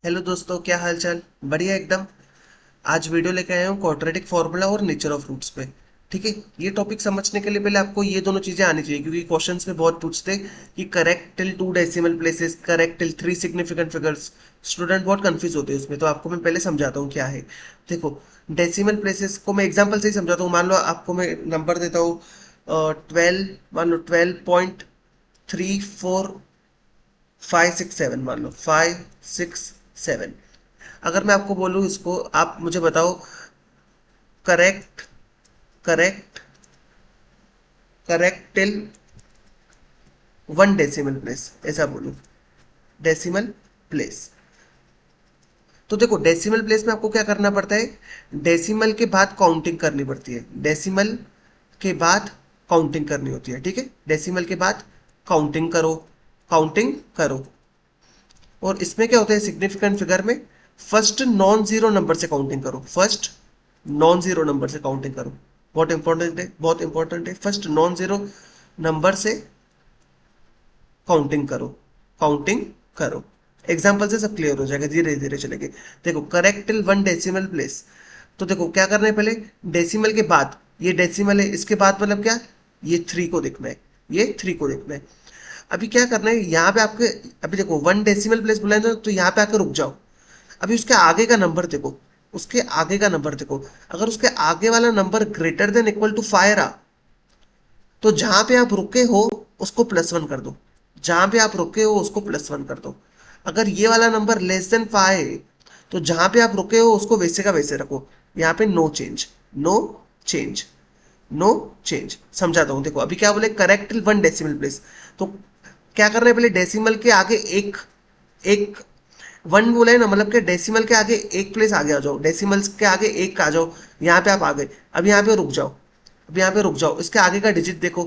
Hello दोस्तों, क्या हाल चाल। बढ़िया एकदम। आज वीडियो लेके आया हूँ क्वाड्रेटिक फॉर्मूला और नेचर ऑफ रूट्स पे। ठीक है। ये टॉपिक समझने के लिए पहले आपको ये दोनों चीजें आनी चाहिए, क्योंकि क्वेश्चंस में बहुत पूछते हैं कि correct till 2 decimal places, correct till 3 significant figures. Student बहुत कंफ्यूज होते हैं उसमें, तो आपको मैं पहले समझाता हूँ क्या है। देखो, डेसिमल प्लेसेस को मैं एग्जाम्पल से ही समझाता हूँ। मान लो आपको मैं नंबर देता हूँ 12, मान लो 12.34 5 6 7, मान लो 5 6 7। अगर मैं आपको बोलूं इसको, आप मुझे बताओ correct correct correct till 1 decimal place, ऐसा बोलूं। Decimal place. तो देखो, डेसिमल प्लेस में आपको क्या करना पड़ता है, डेसिमल के बाद काउंटिंग करनी पड़ती है। डेसिमल के बाद काउंटिंग करनी होती है। ठीक है, डेसिमल के बाद काउंटिंग करो, काउंटिंग करो। और इसमें क्या होता है, सिग्निफिकेंट फिगर में फर्स्ट नॉन जीरो नंबर से काउंटिंग करो। फर्स्ट नॉन जीरो नंबर से काउंटिंग करो। बहुत इंपॉर्टेंट है, बहुत इंपॉर्टेंट है। फर्स्ट नॉन जीरो नंबर से काउंटिंग करो, काउंटिंग करो। एग्जाम्पल से सब क्लियर हो जाएगा, धीरे धीरे चलेंगे। देखो, करेक्ट टिल 1 डेसिमल प्लेस। तो देखो क्या करना है, पहले डेसिमल के बाद, ये डेसिमल है, इसके बाद मतलब क्या, ये 3 को देखना है, ये 3 को देखना है। अभी क्या करना है यहाँ पे आपके, अभी देखो 1 डेसिमल प्लेस बोला है ना, तो यहाँ पे आकर रुक जाओ। अभी उसके आगे का नंबर देखो, उसके आगे का नंबर देखो। अगर उसके आगे वाला number greater than equal to 5 रहा, तो जहां पे आप रुके हो उसको +1 कर दो। जहां पे आप रुके हो उसको +1 कर दो। अगर ये वाला नंबर लेस देन 5 है, तो जहां पे आप रुके हो उसको वैसे का वैसे रखो। यहाँ पे no change, no change, no change. समझाता हूं। देखो अभी क्या बोले, करेक्ट 1 डेसिमल प्लेस। तो क्या करना है, पहले डेसिमल के आगे एक एक 1 बोला है ना, मतलब कि डेसिमल के आगे एक प्लेस आगे आ जाओ, डेसिमल्स के आगे एक आ जाओ। यहाँ पे आप आ गए। अब यहाँ पे रुक जाओ, अब यहाँ पे रुक जाओ। इसके आगे का डिजिट देखो,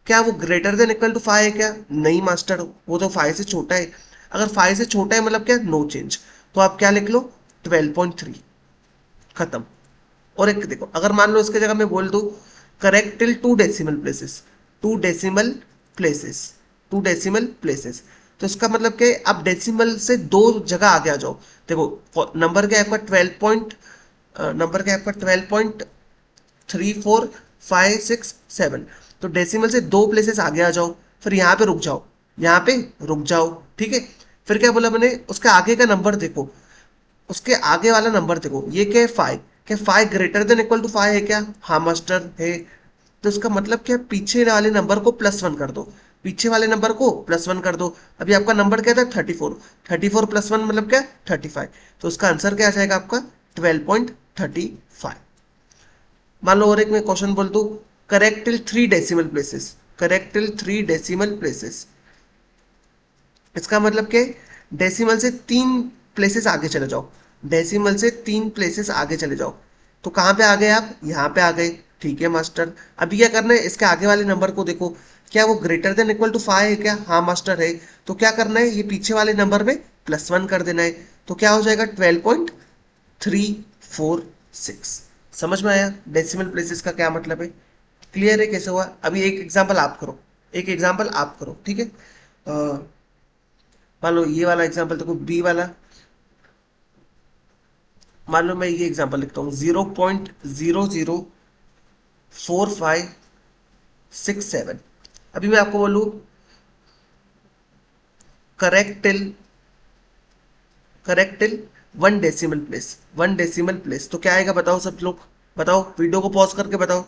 क्या वो ग्रेटर देन इक्वल टू 5 है क्या? नहीं मास्टर, वो तो 5 से छोटा है। अगर 5 से छोटा है मतलब क्या, नो चेंज। तो आप क्या लिख लो, 12.3। खत्म। और एक देखो, अगर मान लो इसके जगह मैं बोल दूं correct till 2 decimal places, 2 decimal places, 2 decimal places. तो इसका मतलब कि आप डेसिमल से 2 जगह आगे आ जाओ। देखो नंबर क्या है आपका, 12.34 5 6 7। तो डेसिमल से 2 प्लेसेस आगे आ जाओ, फिर यहाँ पे रुक जाओ, यहाँ पे रुक जाओ। ठीक है। फिर क्या बोला मैंने, उसके आगे का नंबर देखो, उसके आगे वाला नंबर देखो, ये क्या है, 5। क्या 5 ग्रेटर देन इक्वल टू 5 है क्या? हाँ मास्टर है। तो इसका मतलब क्या, पीछे वाले नंबर को +1 कर दो, पीछे वाले नंबर को +1 कर दो। अभी आपका नंबर क्या था, 34। 34 +1 मतलब क्या, 35। तो उसका आंसर क्या आ जाएगा आपका, 12.35। मान लो और एक मैं क्वेश्चन बोल दूं, correct till 3 decimal places, correct till 3 decimal places. इसका मतलब क्या, डेसिमल से 3 प्लेसेस आगे चले जाओ, डेसिमल से 3 प्लेसेस आगे चले जाओ। तो कहाँ पे आ गए आप, यहाँ पे आ गए। ठीक है मास्टर। अभी क्या करना है, इसके आगे वाले नंबर को देखो, क्या वो ग्रेटर देन इक्वल टू 5 है क्या? हाँ मास्टर है। तो क्या करना है, ये पीछे वाले नंबर में +1 कर देना है। तो क्या हो जाएगा, 12.346। समझ में आया डेसिमल प्लेसेस का क्या मतलब है? क्लियर है कैसे हुआ? अभी एक एग्जाम्पल आप करो, एक एग्जाम्पल आप करो। ठीक है। मान लो ये वाला एग्जाम्पल देखो, बी वाला। मान लो मैं ये एग्जाम्पल लिखता हूँ, 0.004567। अभी मैं आपको बोलूँ correct till, correct till 1 decimal place, 1 decimal place. तो क्या आएगा बताओ सब लोग, बताओ, वीडियो को पॉज करके बताओ।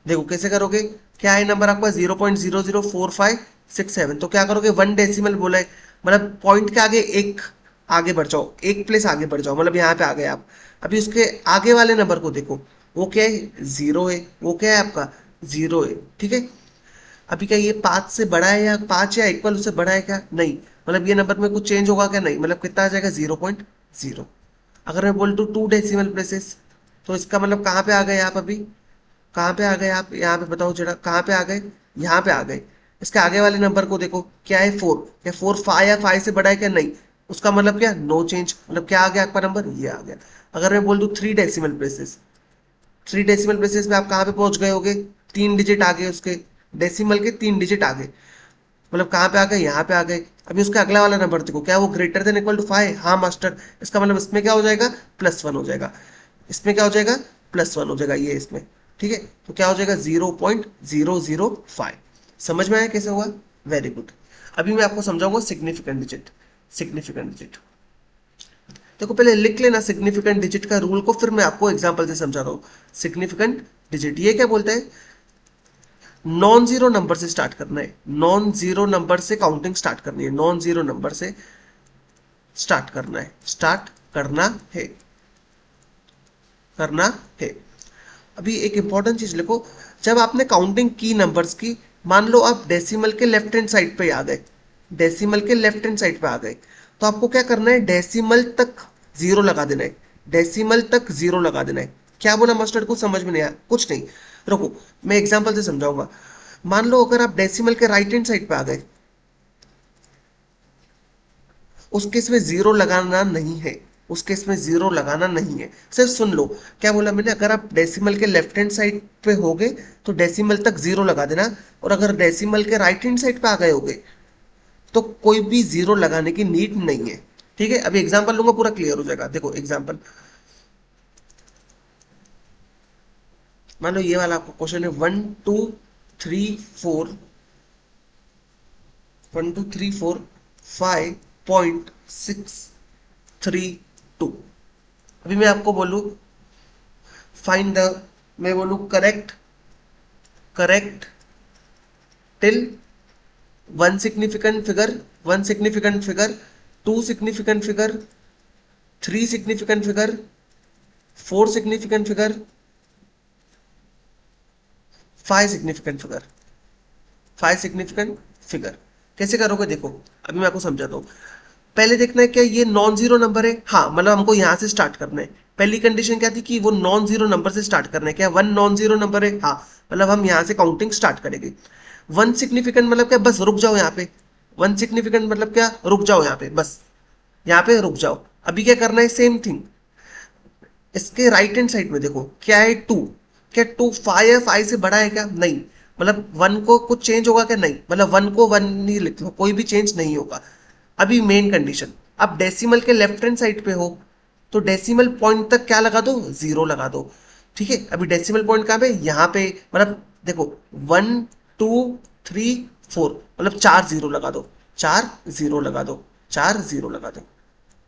देखो कैसे करोगे, क्या है नंबर आपका, 0.004567। तो क्या करोगे, 1 डेसिमल बोला है, मतलब पॉइंट के आगे एक आगे बढ़ जाओ, एक प्लेस आगे बढ़ जाओ, मतलब यहाँ पे आ गए आप। अभी उसके आगे वाले नंबर को देखो, वो क्या है, 0 है। वो क्या है आपका, 0 है। ठीक है। अभी क्या ये 5 से बड़ा है, या 5 या इक्वल उससे बड़ा है क्या? नहीं। मतलब ये नंबर में कुछ चेंज होगा क्या? नहीं। मतलब कितना आ जाएगा, 0.0। अगर मैं बोल दूँ 2 डेसिमल प्लेसेस, तो इसका मतलब कहाँ पे आ गए आप अभी, कहाँ पे आ गए आप, यहाँ पे बताओ जरा, कहाँ पे आ गए, यहाँ पे आ गए। इसके आगे वाले नंबर को देखो, क्या है, 4। क्या 4 5 या 5 से बड़ा है क्या? नहीं। उसका मतलब क्या, नो चेंज। मतलब क्या आ गया आपका नंबर, ये आ गया। अगर मैं बोल दूं 3 डेसिमल प्लेसेस, 3 डेसिमल प्लेसेस में आप कहाँ पे पहुंच गए होगे, 3 डिजिट आगे उसके, डेसिमल के 3 डिजिट आगे। मतलब कहाँ पे आ गए, यहाँ पे आ गए। अभी उसका अगला वाला नंबर देखो, क्या वो ग्रेटर देन इक्वल टू 5? हाँ मास्टर। इसका मतलब इसमें क्या हो जाएगा, +1 हो जाएगा। इसमें क्या हो जाएगा, +1 हो जाएगा ये इसमें। ठीक है, तो क्या हो जाएगा 0.005। समझ में आया कैसे हुआ? Very good. अभी मैं आपको समझाऊंगा सिग्निफिकेंट डिजिट। सिग्निफिकेंट डिजिट देखो, पहले लिख लेना सिग्निफिकेंट डिजिट का रूल को, फिर मैं आपको एग्जांपल से समझा रहा हूँ। सिग्निफिकेंट डिजिट ये क्या बोलता है, नॉन जीरो नंबर से स्टार्ट करना है। नॉन जीरो नंबर से काउंटिंग स्टार्ट करनी है। नॉन जीरो नंबर से स्टार्ट करना है। स्टार्ट करना है। करना है। अभी एक इंपॉर्टेंट चीज लिखो, जब आपने काउंटिंग की नंबर्स की, मान लो आप डेसिमल के लेफ्ट हैंड साइड पे आ गए, डेसिमल के लेफ्ट हैंड साइड पे आ गए, तो आपको क्या करना है, डेसिमल तक जीरो लगा देना है। डेसिमल तक जीरो लगा देना है। क्या बोला मास्टर, को समझ में नहीं आया? कुछ नहीं, रुको मैं एग्जांपल से समझाऊंगा। मान लो अगर आप डेसिमल के राइट हैंड साइड पे आ गए, उस केस में जीरो लगाना नहीं है। उस केस में जीरो लगाना नहीं है। सिर्फ सुन लो क्या बोला मैंने, अगर आप डेसिमल के लेफ्ट हैंड साइड पे होगे तो डेसिमल तक जीरो लगा देना, और अगर डेसिमल के राइट हैंड साइड पे आ गए होगे तो कोई भी जीरो लगाने की नीड नहीं है। ठीक है, अभी एग्जांपल लूंगा, पूरा क्लियर हो जाएगा। देखो एग्जांपल, मान लो ये वाला आपको क्वेश्चन है 1 2 3 4, 1 2 3 4 5.632। अभी मैं आपको बोलूं फाइंड द, मैं बोलूं correct, correct till one significant figure, one significant figure, two significant figure, three significant figure, four significant figure, five significant figure. Five significant figure कैसे करोगे, देखो अभी मैं आपको समझाता हूँ। पहले देखना है क्या ये नॉन जीरो नंबर है? हाँ, मतलब हमको यहाँ से स्टार्ट करना है। पहली कंडीशन क्या थी कि वो नॉन जीरो नंबर से स्टार्ट करना है। क्या वन नॉन जीरो नंबर है? हाँ, मतलब हम यहाँ से काउंटिंग स्टार्ट करेंगे। वन सिग्निफिकेंट मतलब क्या, बस रुक जाओ यहाँ पे। वन सिग्निफिकेंट मतलब क्या, रुक जाओ यहाँ पे, बस यहाँ पे रुक जाओ। अभी क्या करना है, सेम थिंग इसके राइट हैंड साइड में देखो क्या है, टू। क्या टू फाइव है? फाइव से बड़ा है क्या? नहीं। मतलब वन को कुछ चेंज होगा क्या? नहीं, मतलब वन को वन नहीं लिख लो, कोई भी चेंज नहीं होगा। अभी मेन कंडीशन, अब डेसिमल के लेफ्ट हैंड साइड पे हो तो डेसिमल पॉइंट तक क्या लगा दो, जीरो लगा दो। ठीक है, अभी डेसिमल पॉइंट कहाँ पे, यहाँ पे। मतलब देखो 1 2 3 4, मतलब चार जीरो लगा दो, चार जीरो लगा दो, चार जीरो लगा दो।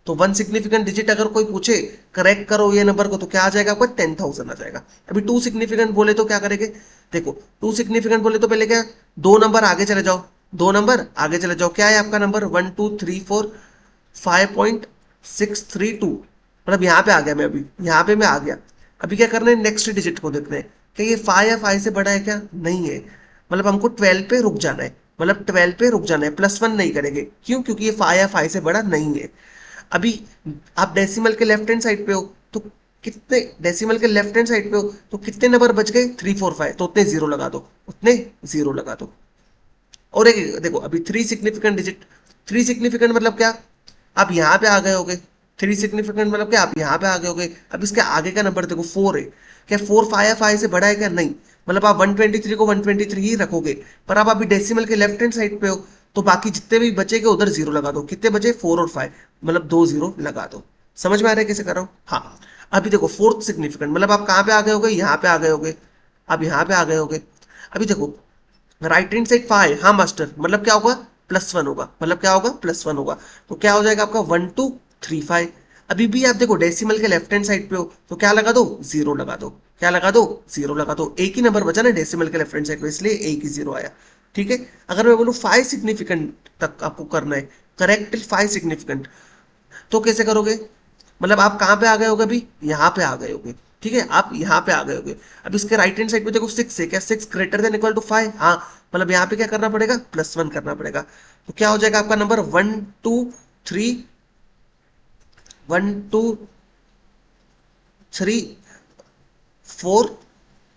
तो वन सिग्निफिकेंट डिजिट अगर कोई पूछे करेक्ट करो ये नंबर को, तो क्या आ जाएगा आपका, 10,000 आ जाएगा। अभी टू सिग्निफिकेंट बोले तो क्या करेंगे, देखो टू सिग्निफिकेंट बोले तो पहले क्या, दो नंबर आगे चले जाओ, दो नंबर आगे चले जाओ। क्या है आपका नंबर, 1 2 3 4 5.632, मतलब यहाँ पे आ गया मैं, अभी यहाँ पे मैं आ गया। अभी क्या करना है, नेक्स्ट डिजिट को देखना है कि ये 5 या 5 से बड़ा है क्या, नहीं है। मतलब हमको 12 पे रुक जाना है, मतलब 12 पे रुक जाना है, +1 नहीं करेंगे। क्यों? क्योंकि ये 5 या 5 से बड़ा नहीं है। अभी आप डेसिमल के लेफ्ट हैंड साइड पे हो तो कितने, डेसिमल के लेफ्ट हैंड साइड पे हो तो कितने नंबर बच गए, 3 4 5, तो उतने जीरो लगा दो, उतने जीरो लगा दो। और एक देखो अभी three significant digit, three significant मतलब क्या, आप यहाँ पे आ गए होगे। थ्री सिग्निफिकेंट मतलब क्या, आप यहाँ पे आ गए होगे। अब इसके आगे का नंबर देखो 4 है। क्या 4 5 या 5 से बड़ा है क्या, नहीं। मतलब आप 123 को 123 ही रखोगे। पर आप अभी डेसिमल के लेफ्ट हैंड साइड पे हो तो बाकी जितने भी बचेंगे उधर जीरो लगा दो। कितने बचे, 4 और 5, मतलब दो जीरो लगा दो। समझ में आ रहा है कैसे कर रहा हूँ? हाँ। अभी देखो फोर्थ सिग्निफिकेंट, मतलब आप कहाँ पे आ गए होगे, यहाँ पे आ गए होगे। आप यहाँ पे आ गए होगे। अभी देखो राइट हैंड साइड 5, हाँ मास्टर, मतलब क्या होगा, +1 होगा। मतलब क्या होगा, +1 होगा। तो क्या हो जाएगा आपका 1 2 3 5। अभी भी आप देखो डेसिमल के लेफ्ट हैंड साइड पे हो तो क्या लगा दो, जीरो लगा दो। क्या लगा दो, जीरो लगा दो। एक ही नंबर बचा ना डेसिमल के लेफ्ट हैंड साइड पे, इसलिए एक ही जीरो आया। ठीक है, अगर मैं बोलूँ 5 सिग्निफिकेंट तक आपको करना है, करेक्ट 5 सिग्निफिकेंट, तो कैसे करोगे, मतलब आप कहाँ पे आ गए होगे, अभी यहाँ पे आ गए होगे। ठीक है, आप यहाँ पे आ गए होगे। अब इसके राइट हैंड साइड पे देखो 6 है। क्या 6 ग्रेटर देन इक्वल टू 5? हाँ, मतलब यहाँ पे क्या करना पड़ेगा, +1 करना पड़ेगा। तो क्या हो जाएगा आपका नंबर, 1 2 3 1 2 3 4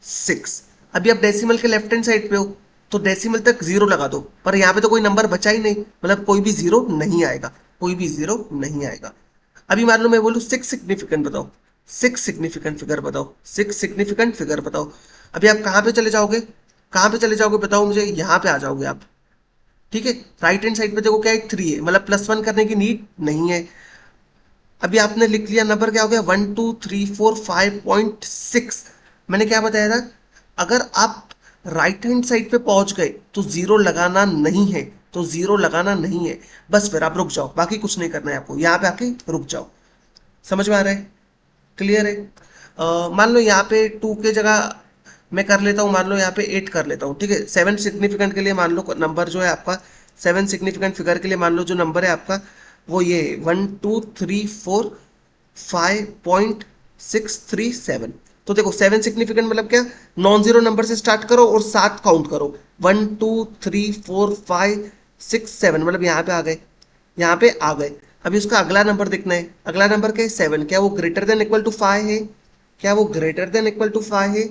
6। अभी आप डेसिमल के लेफ्ट हैंड साइड पे हो तो डेसिमल तक जीरो लगा दो, पर यहाँ पे तो कोई नंबर बचा ही नहीं, मतलब कोई भी जीरो नहीं आएगा, कोई भी जीरो नहीं आएगा। अभी मान लो मैं बोलूँ 6 सिग्निफिकेंट बताओ, 6 सिग्निफिकेंट फिगर बताओ, 6 सिग्निफिकेंट फिगर बताओ। अभी आप कहाँ पे चले जाओगे, कहाँ पे चले जाओगे बताओ मुझे, यहाँ पे आ जाओगे आप। ठीक है, राइट हैंड साइड पे देखो क्या है, 3 है, मतलब +1 करने की नीड नहीं है। अभी आपने लिख लिया, नंबर क्या हो गया, 1 2 3 4 5.6। मैंने क्या बताया था, अगर आप राइट हैंड साइड पे पहुंच गए तो जीरो लगाना नहीं है, तो जीरो लगाना नहीं है, बस फिर आप रुक जाओ, बाकी कुछ नहीं करना है आपको, यहाँ पे आके रुक जाओ। समझ में आ रहा है, क्लियर है। मान लो यहाँ पे 2 के जगह मैं कर लेता हूँ, मान लो यहाँ पे 8 कर लेता हूँ, ठीक है। 7 सिग्निफिकेंट के लिए मान लो नंबर जो है आपका, 7 सिग्निफिकेंट फिगर के लिए मान लो जो नंबर है आपका वो ये 1 2 3 4 5.637। तो देखो 7 सिग्निफिकेंट मतलब क्या, नॉन जीरो नंबर से स्टार्ट करो और 7 काउंट करो, 1 2 3 4 5 6 7, मतलब यहाँ पे आ गए, यहाँ पे आ गए। अभी उसका अगला नंबर देखना है, अगला नंबर क्या है, 7, क्या वो ग्रेटर देन इक्वल टू 5 है, क्या वो ग्रेटर देन इक्वल टू 5 है,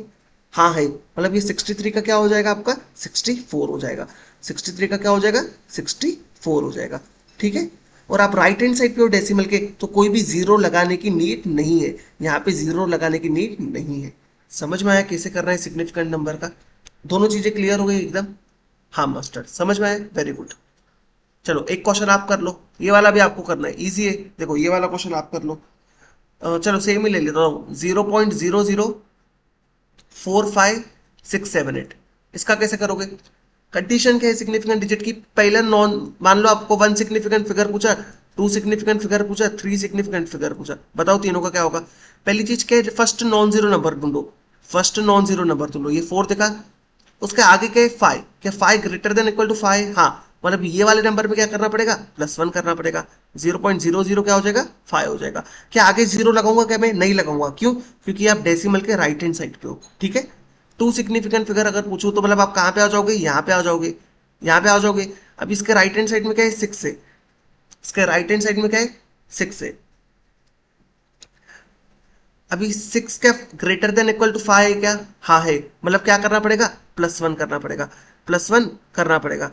हाँ है, मतलब ये 63 का क्या हो जाएगा आपका, 64 हो जाएगा। 63 का क्या हो जाएगा, 64 हो जाएगा, ठीक है। और आप राइट हैंड साइड पे हो डेसिमल के, तो कोई भी जीरो लगाने की नीड नहीं है, यहाँ पे जीरो लगाने की नीड नहीं है। समझ में आया कैसे करना है सिग्निफिकेंट नंबर का, दोनों चीजें क्लियर हो गई एकदम। हाँ मास्टर, समझ में आया, वेरी गुड। चलो एक क्वेश्चन आप कर लो, ये वाला भी आपको करना है, इजी है, देखो ये वाला क्वेश्चन आप कर लो। चलो सेम ही ले लेता हूँ, 0.004567 8, इसका कैसे करोगे। कंडीशन क्या है सिग्निफिकेंट डिजिट की, पहला नॉन, मान लो आपको 1 सिग्निफिकेंट फिगर पूछा, 2 सिग्निफिकेंट फिगर पूछा, 3 सिग्निफिकेंट फिगर पूछा, बताओ तीनों का क्या होगा। पहली चीज क्या है, फर्स्ट नॉन जीरो नंबर ढूंढो, फर्स्ट नॉन जीरो नंबर ढूंढो, ये 4 देखा, उसके आगे क्या है 5, क्या 5 ग्रेटर देन इक्वल टू 5, हाँ, मतलब ये वाले नंबर पे क्या करना पड़ेगा, +1 करना पड़ेगा। 0.00 क्या हो जाएगा, 5 हो जाएगा। क्या आगे जीरो लगाऊंगा, क्या मैं नहीं लगाऊंगा, क्यों, क्योंकि आप डेसिमल के राइट हैंड साइड पे हो, ठीक है। 2 सिग्निफिकेंट फिगर अगर पूछो तो मतलब आप कहाँ पे आ जाओगे, यहाँ पे आ जाओगे, यहाँ पे आ जाओगे। अब इसके राइट हैंड साइड में क्या है, 6 है, इसके राइट हैंड साइड में क्या है, 6 है। अभी 6 क्या ग्रेटर देन इक्वल टू 5 है क्या, हाँ है, मतलब क्या करना पड़ेगा, +1 करना पड़ेगा, +1 करना पड़ेगा।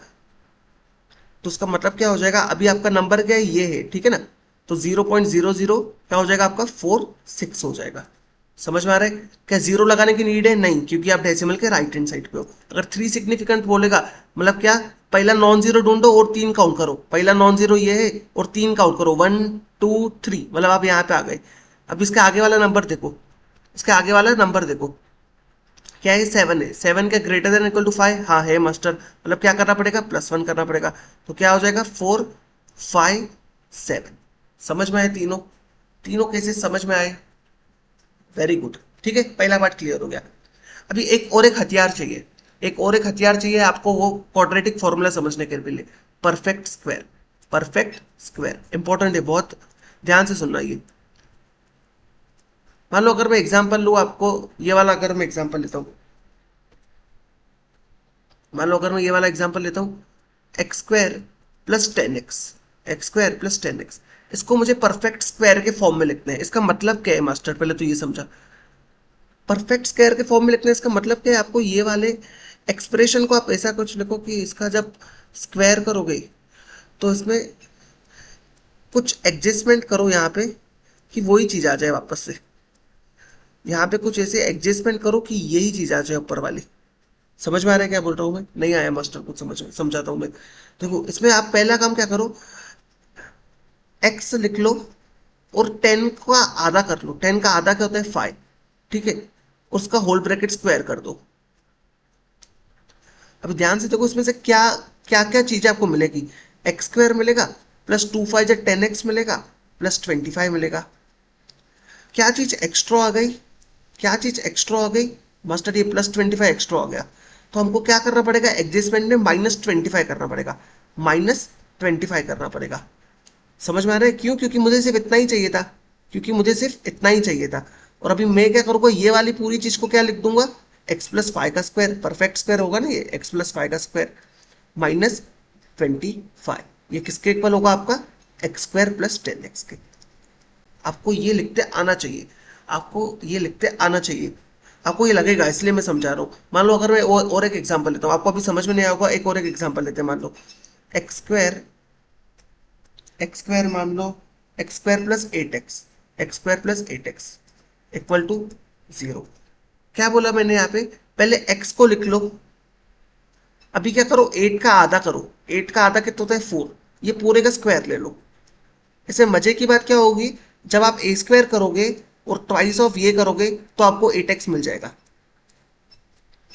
तो उसका मतलब क्या हो जाएगा, अभी आपका नंबर क्या है, ये है, ठीक है ना। तो 0.00 क्या हो जाएगा आपका, 46 हो जाएगा। समझ में आ रहा है, क्या जीरो लगाने की नीड है, नहीं, क्योंकि आप डेसिमल के राइट हैंड साइड पे हो। अगर 3 सिग्निफिकेंट बोलेगा, मतलब क्या, पहला नॉन जीरो ढूंढो और 3 काउंट करो, पहला नॉन जीरो ये है और 3 काउंट करो, 1 2 3, मतलब आप यहाँ पे आ गए। अब इसके आगे वाला नंबर देखो, इसके आगे वाला नंबर देखो, क्या है, 7 है, 7 का ग्रेटर देन इक्वल टू 5, हाँ है मास्टर, मतलब क्या करना पड़ेगा, +1 करना पड़ेगा। तो क्या हो जाएगा, 4 5 7। समझ में आए तीनों, तीनों केसेस समझ में आए, वेरी गुड, ठीक है, पहला पार्ट क्लियर हो गया। अभी एक हथियार चाहिए, एक और एक हथियार चाहिए आपको, वो क्वाड्रेटिक फॉर्मूला समझने के लिए, perfect square. Perfect square important है बहुत, ध्यान से सुनना ये। मान लो अगर मैं एग्जांपल लूँ आपको, ये वाला अगर मैं एग्जांपल लेता हूँ, मान लो अगर मैं ये वाला एग्जांपल लेता हूँ, x² + 10x, x² + 10x, इसको मुझे परफेक्ट स्क्वायर के फॉर्म में लिखना है। इसका मतलब क्या है मास्टर, पहले तो ये समझा, परफेक्ट स्क्वायर के फॉर्म में लिखना है, इसका मतलब क्या है, आपको ये वाले एक्सप्रेशन को आप ऐसा कुछ लिखो कि इसका जब स्क्वायर करोगे तो इसमें कुछ एडजस्टमेंट करो यहाँ पे, कि वही चीज आ जाए वापस से, यहाँ पे कुछ ऐसे एडजस्टमेंट करो कि यही चीज आ जाए ऊपर वाली। समझ में आ रहा है क्या बोल रहा हूँ मैं, नहीं आया मास्टर, कुछ समझाता हूँ मैं। देखो इसमें आप पहला काम क्या करो, एक्स लिख लो और 10 का आधा कर लो, 10 का आधा क्या होता है, 5, ठीक है, उसका होल ब्रैकेट स्क्वायर कर दो। अब ध्यान से देखो इसमें से क्या क्या क्या चीजें आपको मिलेगी, x² मिलेगा, +2 5 = 10x मिलेगा, +25 मिलेगा। क्या चीज एक्स्ट्रा आ गई, क्या चीज एक्स्ट्रा आ गई, मास्टर ये +25 एक्स्ट्रा आ गया। तो हमको क्या करना पड़ेगा, एडजस्टमेंट में -25 करना पड़ेगा, -25 करना पड़ेगा। समझ में आ रहा है, क्यों, क्योंकि मुझे सिर्फ इतना ही चाहिए था, क्योंकि मुझे सिर्फ इतना ही चाहिए था। और अभी मैं क्या करूंगा, ये वाली पूरी चीज को क्या लिख दूंगा, x + 5 का स्क्वायर, परफेक्ट स्क्वायर होगा ना ये, x + 5 का स्क्वायर -25, ये किसके इक्वल होगा आपका, x² + 10x के। आपको ये लिखते आना चाहिए, आपको ये लिखते आना चाहिए, आपको ये लगेगा, इसलिए मैं समझा रहा हूँ। मान लो अगर मैं और एक एग्जांपल लेता हूँ, आपको अभी समझ में नहीं आएगा, एक और एक एग्जांपल लेते हैं, मान लो x² मान लो x² + 8x, x² + 8x equal to 0। क्या बोला मैंने यहाँ पे, पहले x को लिख लो, अभी क्या करो, 8 का आधा करो। 8 का आधा कितना होता है 4। ये पूरे का स्क्वायर ले लो। इसमें मजे की बात क्या होगी, जब आप ए स्क्वायर करोगे और ट्वाइस ऑफ ये करोगे तो आपको 8x मिल जाएगा।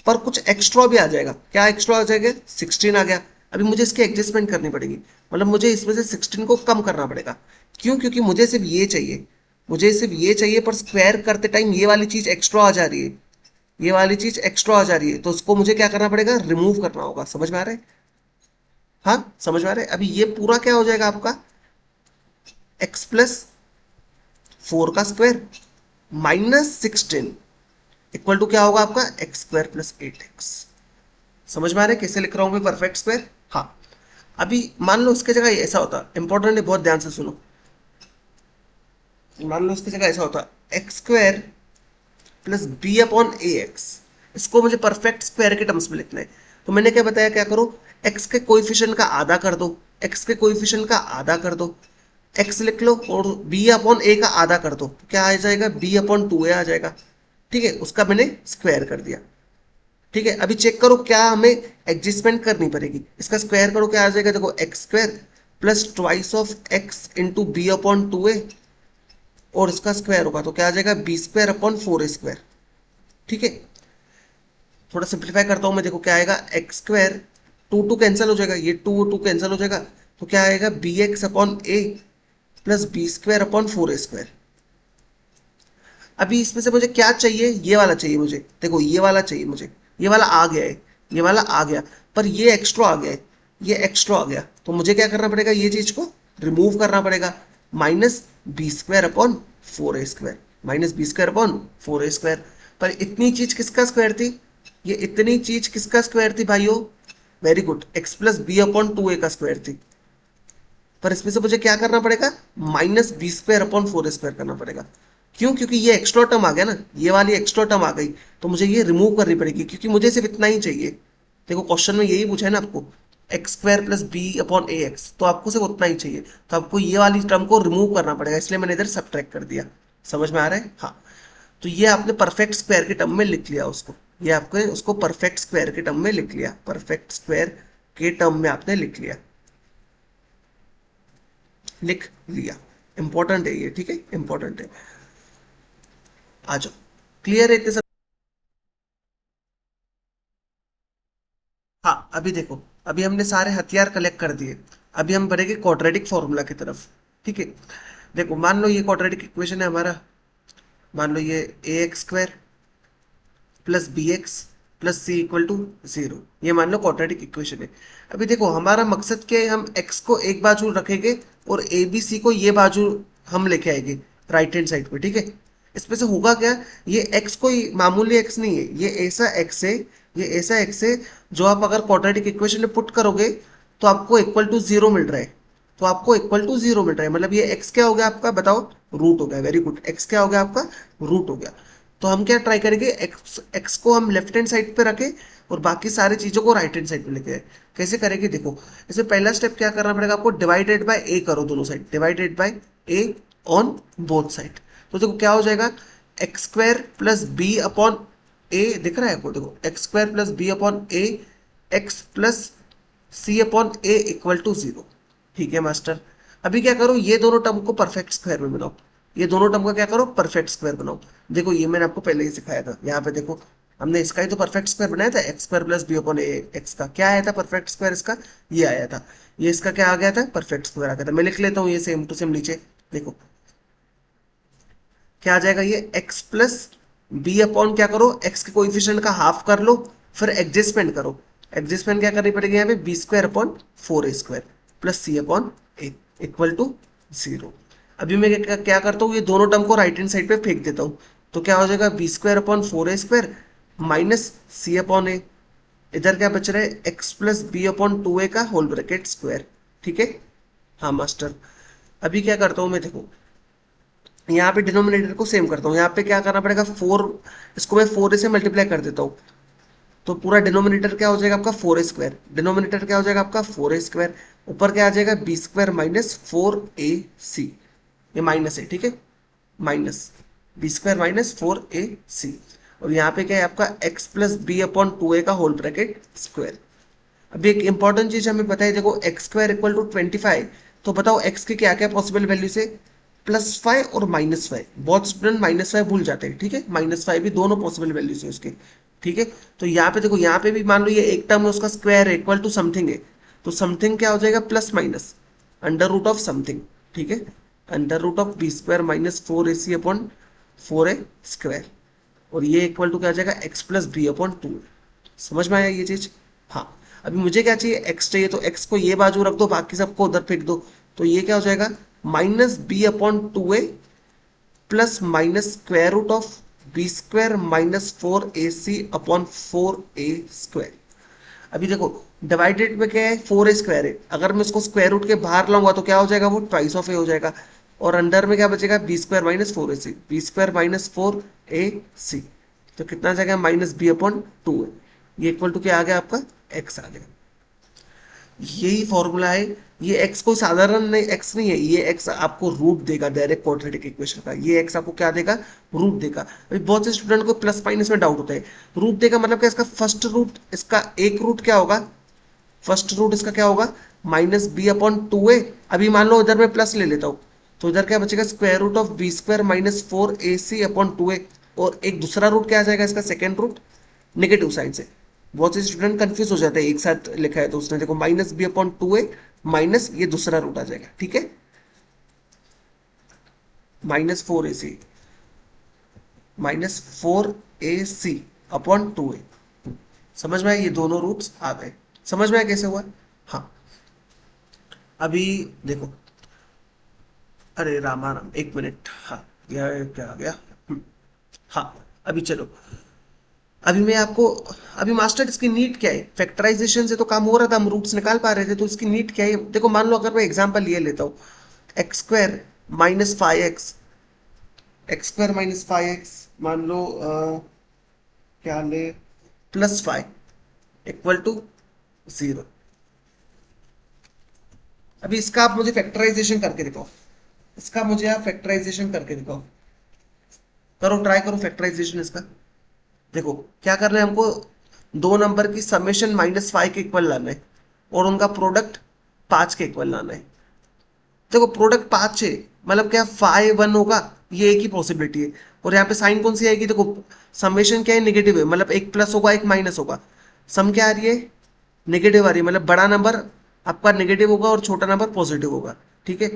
पर कुछ एक्स्ट्रा भी आ जाएगा। क्या एक्स्ट्रा आ जाएगा, 16 आ गया। अभी मुझे इसकी एडजस्टमेंट करनी पड़ेगी, मतलब मुझे इसमें से 16 को कम करना पड़ेगा। क्यों, क्योंकि मुझे सिर्फ ये चाहिए। मुझे सिर्फ ये चाहिए, पर स्क्वायर करते टाइम ये वाली चीज एक्स्ट्रा आ जा रही है। ये वाली चीज एक्स्ट्रा आ जा रही है, तो उसको मुझे क्या करना पड़ेगा, रिमूव करना होगा। समझ में आ रहा है? हाँ, समझ में आ रहा है। अभी ये पूरा क्या हो जाएगा आपका, एक्स प्लस 4 का स्क्वायर माइनस 16 इक्वल टू क्या होगा आपका, एक्स स्क्वायर प्लस 8x। समझ में आ रहा है कैसे लिख रहा हूं मैं परफेक्ट स्क्वायर? हाँ। अभी मान लो इसके जगह ऐसा होता, इंपॉर्टेंट है, बहुत ध्यान से सुनो। मान लो इसकी जगह ऐसा होता, x square plus b upon a x. इसको मुझे परफेक्ट स्क्वायर के टर्म्स में लिखना है। तो मैंने क्या बताया, क्या करो, एक्स के कोइफिशिएंट का आधा कर दो। एक्स के कोइफिशिएंट का आधा कर दो, एक्स लिख लो, और बी अपॉन ए का आधा कर दो, तो क्या आ जाएगा, बी अपॉन 2a आ जाएगा। ठीक है, उसका मैंने स्क्वायर कर दिया। ठीक है, अभी चेक करो क्या हमें एडजस्टमेंट करनी पड़ेगी। इसका स्क्वायर करो, क्या आ जाएगा, देखो x square plus twice of x into b upon 2a, और इसका स्क्वायर होगा तो क्या आ जाएगा, b square upon 4a square. ठीक है, थोड़ा सिंप्लीफाई करता हूं मैं, देखो क्या आएगा, x square, two two cancel हो जाएगा, ये टू टू कैंसिल हो जाएगा, तो क्या आएगा, b x upon a plus b square upon 4a square. अभी इसमें से मुझे क्या चाहिए, ये वाला चाहिए मुझे। देखो ये वाला चाहिए मुझे, ये वाला आ गया है, ये वाला आ गया, पर ये एक्स्ट्रा आ गया है, ये एक्स्ट्रा आ गया, तो मुझे क्या करना पड़ेगा, ये चीज को रिमूव करना पड़ेगा। Minus b square upon 4a square, minus b square upon 4a square. पर इतनी चीज किसका स्क्वायर थी, ये इतनी चीज किसका स्क्वायर थी भाइयों, very good, x plus b upon 2a का स्क्वायर थी। पर इसमें से मुझे क्या करना पड़ेगा, minus b square upon 4a square करना पड़ेगा। क्यों, क्योंकि ये एक्स्ट्रा टर्म आ गया ना, ये वाली एक्स्ट्रा टर्म आ गई, तो मुझे ये रिमूव करनी पड़ेगी, क्योंकि मुझे सिर्फ इतना ही चाहिए। देखो क्वेश्चन में यही पूछा है ना आपको, x square plus b upon a x, तो आपको सिर्फ उतना ही चाहिए, तो आपको ये वाली टर्म को रिमूव करना पड़ेगा, इसलिए मैंने इधर सब्ट्रैक्ट कर दिया। समझ में आ रहा है? हाँ। तो ये आपने परफेक्ट स्क्वायर के टर्म में लिख लिया उसको, ये आपने उसको परफेक्ट स्क्वायर के टर्म में लिख लिया, परफेक्ट स्क्वायर के टर्म में आपने लिख लिया, लिख लिया। इंपॉर्टेंट है ये, ठीक है, इंपॉर्टेंट है। आ जाओ, क्लियर है इतने सब? हाँ, अभी देखो, अभी हमने सारे हथियार कलेक्ट कर दिए। अभी हम बढ़ेंगे क्वाड्रेटिक फॉर्मूला की तरफ। ठीक है, देखो मान लो ये क्वाड्रेटिक इक्वेशन है हमारा। मान लो ये a x square plus b x plus c equal to 0, ये मान लो क्वाड्रेटिक इक्वेशन है। अभी देखो हमारा मकसद क्या है, हम एक्स को एक बाजू रखेंगे और ए बी सी को ये बाजू हम लेके आएंगे राइट हैंड साइड पे। ठीक है, इसमें से होगा क्या, ये एक्स कोई मामूली एक्स नहीं है, ये ऐसा एक्स है, ये ऐसा एक्स है जो आप अगर क्वाड्रेटिक इक्वेशन में पुट करोगे तो आपको इक्वल टू 0 मिल रहा है। तो आपको इक्वल टू 0 मिल रहा है, मतलब ये एक्स क्या हो गया आपका, बताओ, रूट हो गया। वेरी गुड, एक्स क्या हो गया आपका, रूट हो गया। तो हम क्या ट्राई करेंगे, एक्स एक्स को हम लेफ्ट हैंड साइड पे रखें और बाकी सारी चीजों को राइट हैंड साइड पे लेके आए। कैसे करेंगे, देखो इसमें पहला स्टेप क्या करना पड़ेगा आपको, डिवाइडेड बाय ए करो दोनों side, divided by a on both side. तो देखो क्या हो जाएगा, x square plus b upon a, दिख रहा है आपको, देखो x square plus b upon a x plus c upon a equal to 0। ठीक है मास्टर, अभी क्या करो, ये दोनों टर्म को परफेक्ट स्क्वायर में बनाओ। ये दोनों टर्म का क्या करो, परफेक्ट स्क्वायर बनाओ। देखो ये मैंने आपको पहले ही सिखाया था, यहाँ पे देखो हमने इसका ही तो परफेक्ट स्क्वायर बनाया था, x square plus b upon a x का क्या आया था परफेक्ट स्क्वायर, इसका ये आया था। ये इसका क्या आ गया था, परफेक्ट स्क्वायर आ गया था। मैं लिख लेता हूँ ये सेम टू सेम नीचे, देखो क्या आ जाएगा, ये x प्लस बी अपॉन क्या करो, x के कोइफिशिएंट का हाफ कर लो, फिर एडजस्टमेंट करो। एडजस्टमेंट क्या करनी पड़ेगी यहाँ पे, b square upon 4a square plus c upon a equal to 0। अभी मैं क्या करता हूँ, ये दोनों टर्म को राइट हैंड साइड पे फेंक देता हूँ, तो क्या हो जाएगा, b square upon 4a square minus c upon a. इधर क्या बच रहा है, x plus b upon 2a का होल ब्रैकेट स्क्वायर। ठीक है, हाँ मास्टर। अभी क्या करता हूँ मैं, देखो यहाँ पे डिनोमिनेटर को सेम करता हूँ, यहाँ पे क्या करना पड़ेगा, 4, इसको मैं 4a से मल्टीप्लाई कर देता हूँ, तो पूरा डिनोमिनेटर क्या हो जाएगा आपका 4a स्क्वायर, डिनोमिनेटर क्या हो जाएगा आपका 4a स्क्वायर, ऊपर क्या आ जाएगा बी स्क्वायर माइनस 4ac, ये माइनस है, ठीक है, minus b square minus 4ac, और यहाँ पे क्या है आपका x plus b upon 2a का होल ब्रैकेट स्क्वायर। अभी एक इंपॉर्टेंट चीज हमें पता है, देखो एक्स स्क्वायर इक्वल टू 25, तो बताओ एक्स की क्या क्या पॉसिबल वैल्यू से, +5 और -5। बहुत स्टूडेंट -5 भूल जाते हैं, ठीक है, -5 भी दोनों पॉसिबल वैल्यूज है उसके, ठीक है। तो यहाँ पे देखो, यहाँ पे भी मान लो ये एक टर्म है उसका स्क्वायर है इक्वल टू समथिंग है, तो समथिंग क्या हो जाएगा, plus minus under root of something, ठीक है, under root of b square -4ac upon 4a square, और ये इक्वल टू क्या आ जाएगा, x प्लस बी अपॉन 2। समझ में आया ये चीज? हाँ। अभी मुझे क्या चाहिए, x चाहिए, तो x को ये बाजू रख दो, बाकी सबको उधर फेंक दो, तो ये क्या हो जाएगा, -b/2a plus minus square root of b square -4ac upon 4a square. अभी देखो, डिवाइडेड में क्या है, 4a स्क्वायर है, अगर मैं इसको स्क्वायर रूट के बाहर लाऊंगा तो क्या हो जाएगा, वो ट्वाइस ऑफ ए हो जाएगा, और अंडर में क्या बचेगा, B square -4ac, B square -4ac, तो कितना आ जाएगा, -b/2 है, ये इक्वल टू क्या आ गया आपका, x आ गया। यही फॉर्मूला है। ये x को साधारण नहीं, x नहीं है, ये x आपको रूट देगा डायरेक्ट क्वाड्रेटिक इक्वेशन का, ये x आपको क्या देगा, रूट देगा। अभी बहुत से स्टूडेंट को प्लस माइनस में डाउट होता है, रूट देगा मतलब क्या, इसका फर्स्ट रूट, इसका एक रूट क्या होगा, फर्स्ट रूट इसका क्या होगा, -b/2a। अभी मान लो इधर मैं प्लस ले लेता हूँ, तो इधर क्या बचेगा, square root of b square -4ac/2a, और एक दूसरा रूट क्या आ जाएगा इसका, सेकेंड रूट नेगेटिव साइन से। बहुत से स्टूडेंट कंफ्यूज हो जाते हैं, एक साथ लिखा है तो उसने, देखो -b/2a माइनस ये दूसरा रूट आ जाएगा, ठीक है, -4ac -4ac/2a। समझ में आया, ये दोनों रूट्स आ गए, समझ में आया कैसे हुआ। हाँ। अभी देखो, अरे रामा राम, एक मिनट, हाँ, यह क्या आ गया, हाँ। अभी चलो, अभी मैं आपको, अभी मास्टर इसकी नीट क्या है, फैक्टराइजेशन से तो काम हो रहा था, हम रूट्स निकाल पा रहे थे, तो इसकी नीट क्या है, देखो मान लो अगर मैं एग्जांपल ये लेता हूँ, x square -5x, x square -5x, मान लो क्या ले, +5 इक्वल टू 0। अभी इसका आप मुझे फैक्टराइजेशन करके दिखाओ, इसका मुझे आप फैक्टराइजेशन करके दिखाओ, करो, ट्राई करो फैक्टराइजेशन इसका। देखो क्या करना है हमको, दो नंबर की समेशन -5 के इक्वल लाना है, और उनका प्रोडक्ट 5 के इक्वल लाना है। देखो प्रोडक्ट 5 है, मतलब क्या 5 1 होगा, ये एक ही पॉसिबिलिटी है, और यहाँ पे साइन कौन सी आएगी, देखो समेशन क्या है, नेगेटिव है, मतलब एक प्लस होगा एक माइनस होगा, सम क्या आ रही है, नेगेटिव आ रही है, मतलब बड़ा नंबर आपका नेगेटिव होगा और छोटा नंबर पॉजिटिव होगा, ठीक है।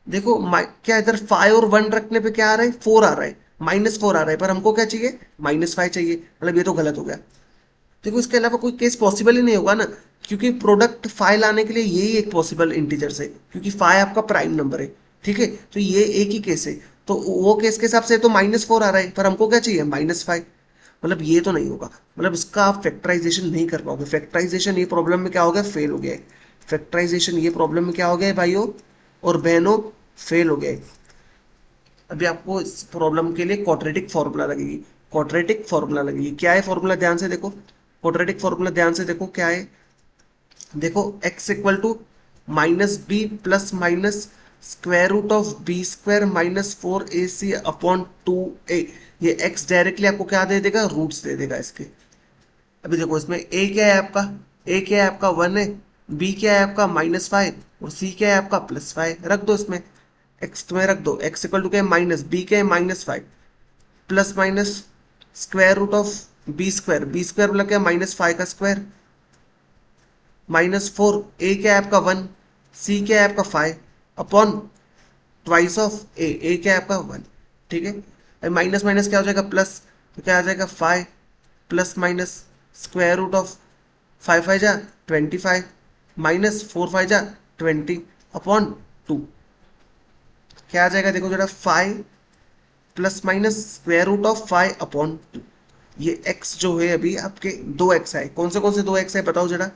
देखो क्या इधर 5 और 1 रखने पे क्या आ रहा है, 4 आ रहा है, -4 आ रहा है, पर हमको क्या चाहिए, -5 चाहिए, मतलब ये तो गलत हो गया। देखो इसके अलावा कोई केस पॉसिबल ही नहीं होगा ना, क्योंकि प्रोडक्ट 5 लाने के लिए यही एक पॉसिबल इंटीजर है, क्योंकि 5 आपका प्राइम नंबर है, ठीक है, तो ये एक ही केस है, तो वो केस के हिसाब से तो -4 आ रहा है, पर हमको क्या चाहिए, -5, मतलब ये तो नहीं होगा, मतलब इसका आप फैक्टराइजेशन नहीं कर पाओगे, फैक्टराइजेशन ये प्रॉब्लम में क्या हो गया, फेल हो गया है, फैक्टराइजेशन ये प्रॉब्लम में क्या हो गया है भाइयों और बहनों, फेल हो गया है। अभी आपको इस प्रॉब्लम के लिए क्वाड्रेटिक फॉर्मूला लगेगी, क्वाड्रेटिक फॉर्मूला लगेगी, क्या है फॉर्मूला, ध्यान से देखो, क्वाड्रेटिक फॉर्मूला ध्यान से देखो क्या है, देखो x equal to -b plus minus square root of b square -4ac/2a, ये x डायरेक्टली आपको क्या दे देगा, रूट्स दे देगा इसके। अभी देखो इसमें a क्या है आपका, a क्या है आपका 1 है, b क्या है आपका -5, और c क्या है आपका +5, रख दो इसमें, x में रख दो, x इक्वल टू क्या है, माइनस b क्या है -5 plus minus square root of b square मतलब क्या, -5 का स्क्वायर -4, ए क्या है आपका 1, सी क्या है आपका 5 अपॉन ट्वाइस ऑफ ए क्या है आपका 1, ठीक है। अब माइनस माइनस क्या हो जाएगा, प्लस, तो क्या आ जाएगा 5 plus minus square root of 5 5 जा 25 -4 5 जा 20 अपॉन 2, क्या आ जाएगा, देखो जरा 5 plus minus square root of 5/2। ये x जो है अभी आपके 2x है, कौन से 2x है बताओ जरा,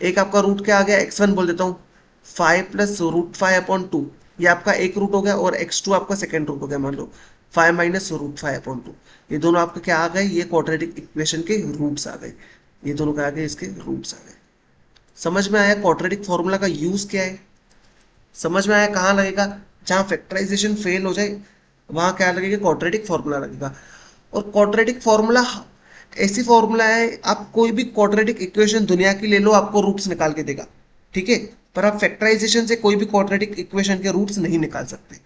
एक आपका रूट क्या आ गया, x1 बोल देता हूँ, 5 प्लस √5/2, ये आपका एक रूट हो गया, और x2 आपका सेकेंड रूट हो गया, मान लो 5 माइनस √5/2, ये दोनों आपके क्या आ गए, ये क्वाड्रेटिक इक्वेशन के रूट्स आ गए, ये दोनों क्या आ गए, इसके रूट्स आ गए। समझ में आया क्वाड्रेटिक फॉर्मूला का यूज क्या है, समझ में आया कहाँ लगेगा, जहाँ फैक्टराइजेशन फेल हो जाए वहां क्या लगेगा, क्वाड्रेटिक फॉर्मूला लगेगा। और क्वाड्रेटिक फॉर्मूला ऐसी फॉर्मूला है, आप कोई भी क्वाड्रेटिक इक्वेशन दुनिया की ले लो, आपको रूट्स निकाल के देगा, ठीक है। पर आप फैक्टराइजेशन से कोई भी क्वाड्रेटिक इक्वेशन के रूट्स नहीं निकाल सकते।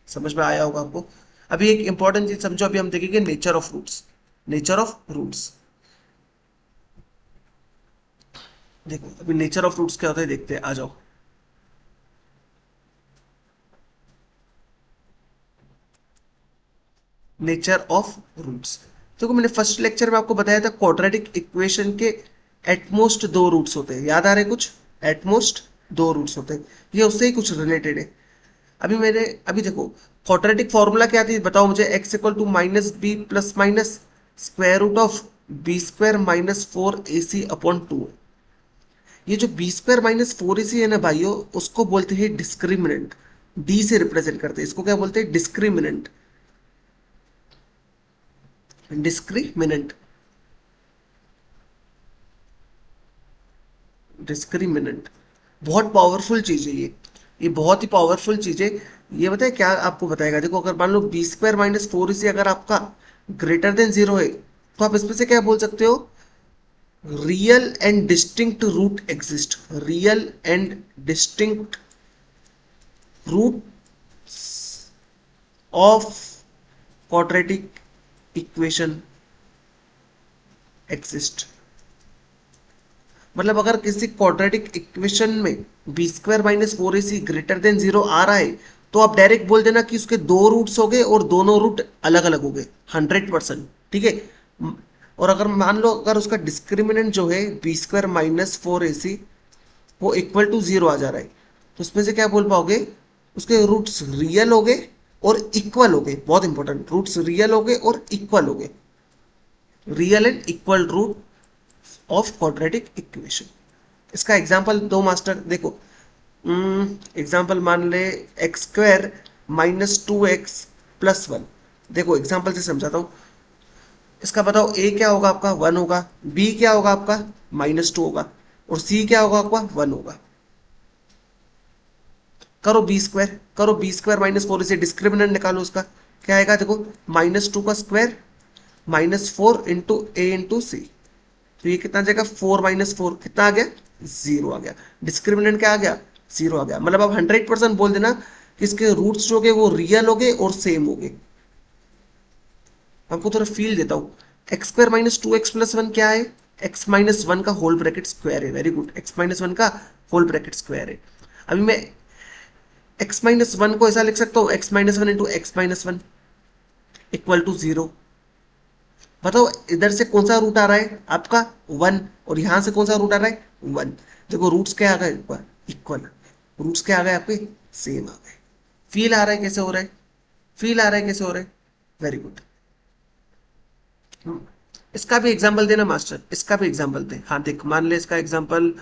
समझ में आया होगा आपको। अभी एक इंपॉर्टेंट चीज समझो, अभी हम देखेंगे nature of roots. Nature of roots, देखो अभी नेचर ऑफ रूट्स क्या होता है देखते हैं, आ जाओ। नेचर ऑफ रूट्स, देखो मैंने फर्स्ट लेक्चर में आपको बताया था क्वाड्रेटिक इक्वेशन के एटमोस्ट दो रूट्स होते हैं, याद आ रहे कुछ? एटमोस्ट दो रूट्स होते हैं, ये उससे ही कुछ रिलेटेड है। अभी देखो क्वाड्रेटिक फॉर्मूला क्या थी बताओ मुझे। X equal to minus b plus minus square root of b square minus four a c upon two. ये जो b square minus four a c है ना भाइयों, उसको बोलते हैं डिस्क्रिमिनेंट। डी से रिप्रेजेंट करते हैं इसको, क्या बोलते हैं? डिस्क्रिमिनेंट। डिस्क्रिमिनेंट, डिस्क्रिमिनेंट बहुत पावरफुल चीज है ये बहुत ही पावरफुल चीज है। ये बताए क्या आपको बताएगा, देखो अगर मान लो बी स्क्वायर माइनस फोर से अगर आपका ग्रेटर देन जीरो है, तो आप इसमें से क्या बोल सकते हो? Real and distinct root exist. Real and distinct root of quadratic equation exist. मतलब अगर किसी क्वाड्रेटिक इक्वेशन में b square minus four a c greater than zero आ रहा है, तो आप डायरेक्ट बोल देना कि उसके दो रूट्स हो गए और दोनों रूट अलग अलग हो गए, 100%, ठीक है। और अगर मान लो अगर उसका डिस्क्रिमिनेंट जो है B square minus four a सी वो इक्वल टू जीरो आ जा रहा है, तो उसमें से क्या बोल पाओगे? उसके रूट्स रियल हो गए और इक्वल हो गए। बहुत इंपॉर्टेंट, रूट्स रियल हो गए और इक्वल हो गए। Real and equal root of quadratic equation. इसका एग्जांपल दो मास्टर, देखो एग्जांपल मान ले x square minus two x plus one. देखो एग्जांपल से समझाता हूँ। इसका बताओ ए क्या होगा आपका? वन होगा। बी क्या होगा आपका? माइनस टू होगा। और सी क्या होगा आपका? वन होगा। करो बी स्क्वायर, करो बी स्क्वायर माइनस फोर से डिस्क्रिमिनेंट निकालो उसका। क्या आएगा देखो, माइनस टू का स्क्वायर माइनस फोर इंटू ए इंटू सी। तो ये कितना आ जाएगा? फोर माइनस फोर कितना आ गया? जीरो आ गया। डिस्क्रिमिनेंट क्या आ गया? जीरो आ गया। मतलब आप 100% बोल देना कि इसके रूट्स जो गए वो रियल हो गए और सेम हो गए। आपको थोड़ा फील देता हूँ। X square minus two x plus one क्या है? एक्स माइनस वन का होल ब्रैकेट स्क्वायर है। Very good, x minus one का होल ब्रैकेट स्क्वायर है। अभी मैं एक्स माइनस वन को ऐसा लिख सकता हूँ, x minus one into x minus one equal to zero. बताओ इधर से कौन सा रूट आ रहा है आपका? वन। और यहां से कौन सा रूट आ रहा है? वन। देखो रूट्स क्या आ गए? इक्वल। रूट्स क्या आ गए आपके? सेम आ गए। फील आ रहा है कैसे हो रहा है? फील आ रहा है कैसे हो रहा है? Very good. इसका भी एग्जाम्पल देना मास्टर, इसका भी एग्जाम्पल दे। हाँ देख, मान ले इसका example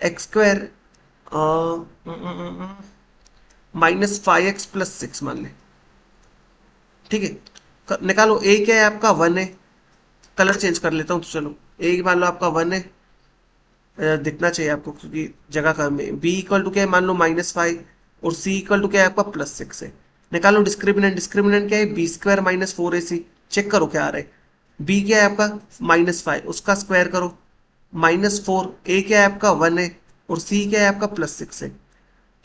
x square minus five x plus six मान ले, ठीक है। निकालो ए क्या है आपका? वन है। कलर चेंज कर लेता हूँ तो चलो, ए मान लो आपका वन है। दिखना चाहिए आपको क्योंकि जगह कम है। बी इक्वल टू क्या है मान लो? Minus five. और सी इक्वल टू क्या है आपका? प्लस सिक्स है। निकालो डिस्क्रिमिनेंट। डिस्क्रिमिनेंट क्या है? B square minus four a C. Check करो क्या आ रहा है। बी क्या है आपका? माइनस फाइव, उसका स्क्वायर करो माइनस फोर। ए क्या है आपका? वन है। और सी क्या है आपका? प्लस सिक्स है।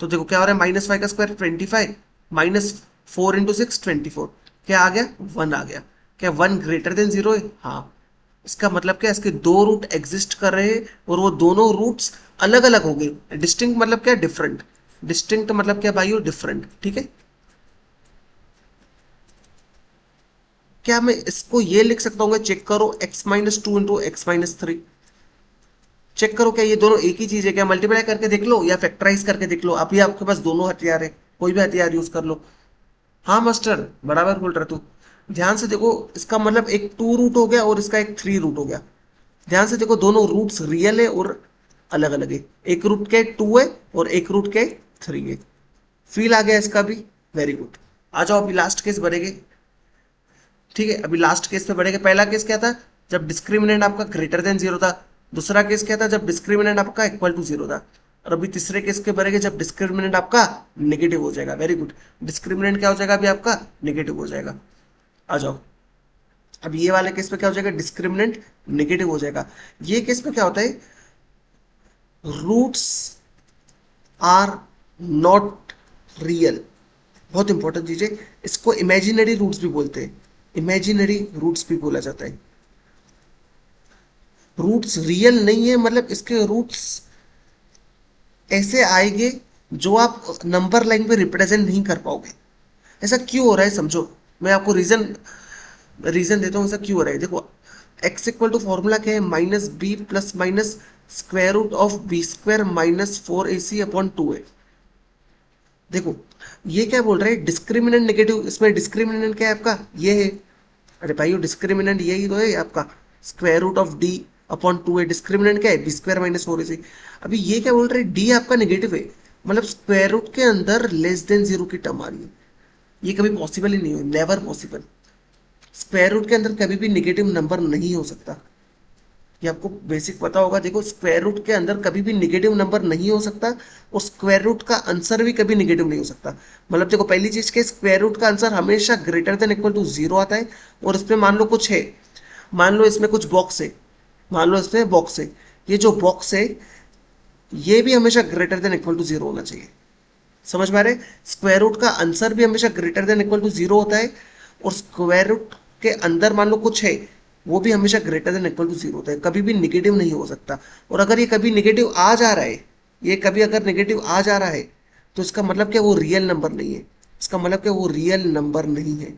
तो देखो क्या हो रहा है, माइनस फाइव का square 25, minus four into six 24। क्या आ गया? वन आ गया। क्या वन ग्रेटर देन जीरो है? हाँ। इसका मतलब क्या, इसके दो रूट एग्जिस्ट कर रहे हैं और वो दोनों रूट्स अलग अलग हो गए। डिस्टिंक्ट मतलब क्या? डिफरेंट। डिस्टिंक्ट मतलब क्या भाई? डिफरेंट, ठीक है। क्या मैं इसको ये लिख सकता हूँ? चेक करो, x minus two into x minus three. Check करो क्या ये दोनों एक ही चीज है क्या? मल्टीप्लाई करके देख लो या फैक्टराइज करके देख लो। अभी आपके पास दोनों हथियार है, कोई भी हथियार यूज कर लो। हाँ मास्टर, बराबर बोल रहा तू। ध्यान से देखो, इसका मतलब एक टू रूट हो गया और इसका एक थ्री रूट हो गया। ध्यान से देखो, दोनों रूट्स रियल है और अलग अलग है। एक रूट के टू है और एक रूट के थ्री है। फील आ गया इसका भी? Very good. आ जाओ अभी लास्ट केस बढ़ेंगे, ठीक है। अभी लास्ट केस पे बढ़ेंगे। पहला केस क्या था? जब डिस्क्रिमिनेंट आपका ग्रेटर देन जीरो था। दूसरा केस क्या था? जब डिस्क्रिमिनेंट आपका इक्वल टू जीरो था। और अभी तीसरे केस के बढ़ेंगे जब डिस्क्रिमिनेंट आपका नेगेटिव हो जाएगा। Very good. डिस्क्रिमिनेंट क्या हो जाएगा अभी आपका? नेगेटिव हो जाएगा। आ जाओ। अब ये वाले केस में क्या हो जाएगा, डिस्क्रिमिनेंट नेगेटिव हो जाएगा। ये केस में क्या होता है, रूट्स आर नॉट रियल। बहुत इंपॉर्टेंट चीज है, इसको इमेजिनरी रूट्स भी बोलते हैं, इमेजिनरी रूट्स भी बोला जाता है। रूट्स रियल नहीं है, मतलब इसके रूट्स ऐसे आएंगे जो आप नंबर लाइन पे रिप्रेजेंट नहीं कर पाओगे। ऐसा क्यों हो रहा है समझो, मैं आपको रीजन रीजन देता हूँ ऐसा क्यों हो रहा है। देखो एक्स इक्वल टू फॉर्मूला क्या है, minus b plus minus square root of b square minus 4ac upon 2 है। देखो ये क्या बोल रहा है, डिस्क्रिमिनेंट नेगेटिव, इसमें डिस्क्रिमिनेंट क्या है आपका, ये है। अरे भाई डिस्क्रिमिनेंट यही तो है आपका, square root of D upon 2 है। डिस्क्रिमिनेंट क्या है, बी स्क्वायर माइनस 4ac। अभी ये क्या बोल रहे हैं, डी आपका नेगेटिव है, मतलब स्क्वायर रूट के अंदर लेस देन जीरो की टर्म आ रही है। ये कभी पॉसिबल ही नहीं है, नेवर पॉसिबल। स्क्वायर रूट के अंदर कभी भी नेगेटिव नंबर नहीं हो सकता, ये आपको बेसिक पता होगा। देखो स्क्वायर रूट के अंदर कभी भी नेगेटिव नंबर नहीं हो सकता, और स्क्वायर रूट का आंसर भी कभी नेगेटिव नहीं हो सकता। मतलब देखो पहली चीज के स्क्वायर रूट का आंसर हमेशा greater than equal to zero आता है, और इसमें मान लो कुछ है, मान लो इसमें कुछ बॉक्स है, मान लो इसमें बॉक्स है, ये जो बॉक्स है ये भी हमेशा greater than equal to zero होना चाहिए। समझ में आ रहा है, स्क्वायर रूट का आंसर भी हमेशा greater than equal to zero होता है, और स्क्वायर रूट के अंदर मान लो कुछ है, वो भी हमेशा greater than equal to zero होता है, कभी भी निगेटिव नहीं हो सकता। और अगर ये कभी निगेटिव आ जा रहा है, ये कभी अगर निगेटिव आ जा रहा है, तो इसका मतलब क्या, वो रियल नंबर नहीं है। इसका मतलब क्या, वो रियल नंबर नहीं है,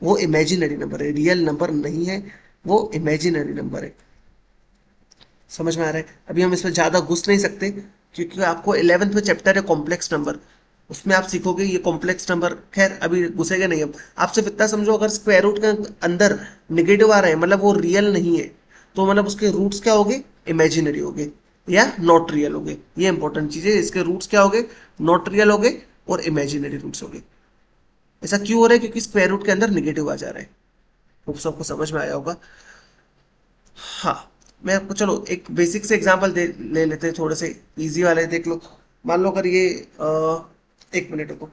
वो इमेजिनरी नंबर है। रियल नंबर नहीं है, वो इमेजिनरी नंबर है। समझ में आ रहा है, अभी हम इसमें ज्यादा घुस नहीं सकते, क्योंकि आपको 11th में चैप्टर है कॉम्प्लेक्स नंबर, उसमें आप सीखोगे ये कॉम्प्लेक्स नंबर। खैर अभी घुसेगा नहीं हम, आप सिर्फ इतना समझो, अगर स्क्वायर रूट के अंदर निगेटिव आ रहा है मतलब वो रियल नहीं है, तो मतलब उसके रूट्स क्या होंगे, इमेजिनरी होंगे या नॉट रियल होंगे। ये इंपॉर्टेंट चीज है, इसके रूट्स क्या होंगे, नॉट रियल होंगे और इमेजिनरी रूट्स होंगे। ऐसा क्यों हो रहा है, क्योंकि स्क्वायर रूट के अंदर निगेटिव आ जा रहा है। होप सबको समझ में आया होगा। हाँ, मैं आपको चलो एक बेसिक से एग्जांपल दे ले लेते हैं, थोड़े से इजी वाले देख लो। मान लो अगर ये एक मिनट रुको।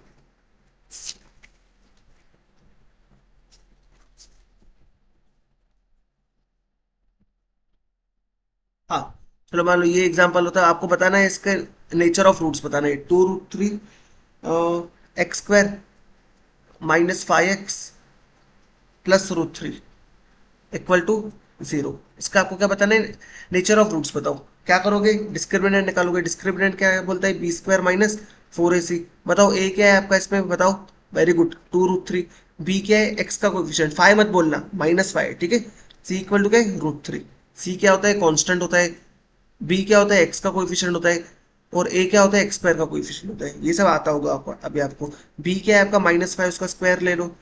हाँ चलो, मान लो ये एग्जांपल होता है, आपको बताना है इसके नेचर ऑफ रूट्स बताना है। 2√3 x square minus 5x plus √3 equal to zero. इसका आपको क्या बताना है, नेचर ऑफ रूट्स बताओ। क्या करोगे, डिस्क्रिमिनेंट निकालोगे। डिस्क्रिमिनेंट क्या है, बोलता है बी स्क्वायर माइनस 4ac। बताओ ए क्या है आपका इसमें, बताओ। Very good, 2√3। बी क्या है, एक्स का कोएफिशिएंट, 5 मत बोलना, -5, ठीक है। सी इक्वल टू क्या है, √3। सी क्या होता है, कांस्टेंट होता है। बी क्या होता है, एक्स का कोएफिशिएंट होता है। और ए क्या होता है, एक्स स्क्वायर का कोएफिशिएंट होता है। ये सब आता होगा आपको अभी आपको। बी क्या है आपका -5, उसका स्क्वायर ले लो।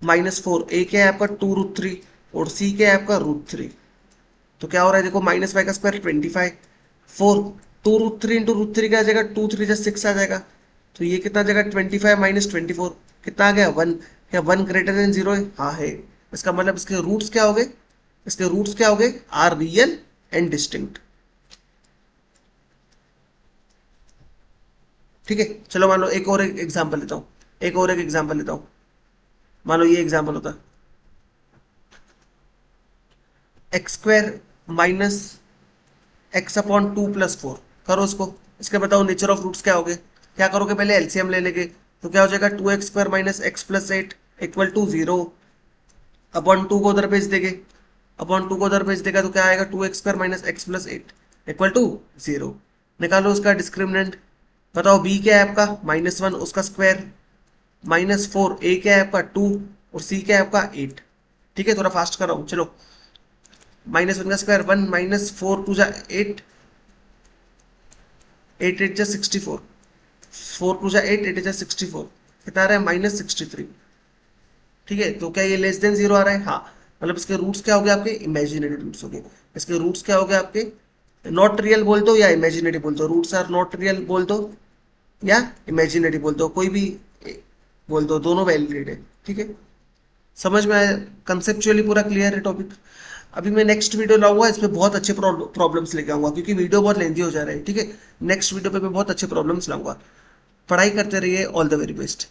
-4, ए क्या है आपका 2√3, और सी क्या है आपका √3। तो क्या हो रहा है, देखो -5 का स्क्वायर 25, 4, 2√3 इंटू √3 क्या आ जाएगा, 2 3 जा 6 आ जाएगा। तो ये कितना आ जाएगा, 25 माइनस 24, कितना आ गया, 1। क्या 1 ग्रेटर देन जीरो है, हाँ है। इसका मतलब इसके रूट्स क्या हो गए, इसके रूट्स क्या हो गए, आर रियल एंड डिस्टिंक्ट। ठीक है, चलो मान लो एक और एक एग्जाम्पल लेता हूँ, एक और एक एग्जाम्पल लेता हूँ। मान लो ये एग्जाम्पल होता, x square minus x upon 2+4। करो इसको, इसके बताओ नेचर ऑफ रूट्स क्या होगे। क्या करोगे, पहले एलसीएम ले लेंगे, तो क्या हो जाएगा, 2x² minus x plus 8 equal to 0। Upon 2 को उधर भेज देंगे, अपॉन 2 को उधर भेज देगा तो क्या आएगा, 2x² minus x plus 8 equal to 0। निकालो उसका डिस्क्रिमिनेंट। बताओ बी क्या है आपका, -1, उसका स्क्वायर, -4, ए क्या है आपका 2, और सी क्या है आपका 8। ठीक है, थोड़ा फास्ट कर रहा हूँ, चलो। -1 का स्क्वायर 1, -4 2 जा 8, 8 8 जा 64, 4 2 जा 8, 8 जा 64, कितना आ रहा है, -63। ठीक है, तो क्या ये लेस देन जीरो आ रहा है, हाँ। मतलब इसके रूट्स क्या हो गए आपके, इमेजिनरी रूट्स हो गए। इसके रूट्स क्या हो गए आपके, नॉट रियल बोल दो या इमेजिनरी बोल दो। रूट्स आर नॉट रियल बोल दो या इमेजिनरी बोल दो, कोई भी बोल दो, दोनों वैलिड है। ठीक है, समझ में आया, कंसेप्चुअली पूरा क्लियर है टॉपिक। अभी मैं नेक्स्ट वीडियो लाऊंगा, इसमें बहुत अच्छे प्रॉब्लम्स लेके आऊंगा, क्योंकि वीडियो बहुत लेंथी हो जा रहा है। ठीक है, नेक्स्ट वीडियो पे मैं बहुत अच्छे प्रॉब्लम्स लाऊंगा। पढ़ाई करते रहिए, ऑल द वेरी बेस्ट।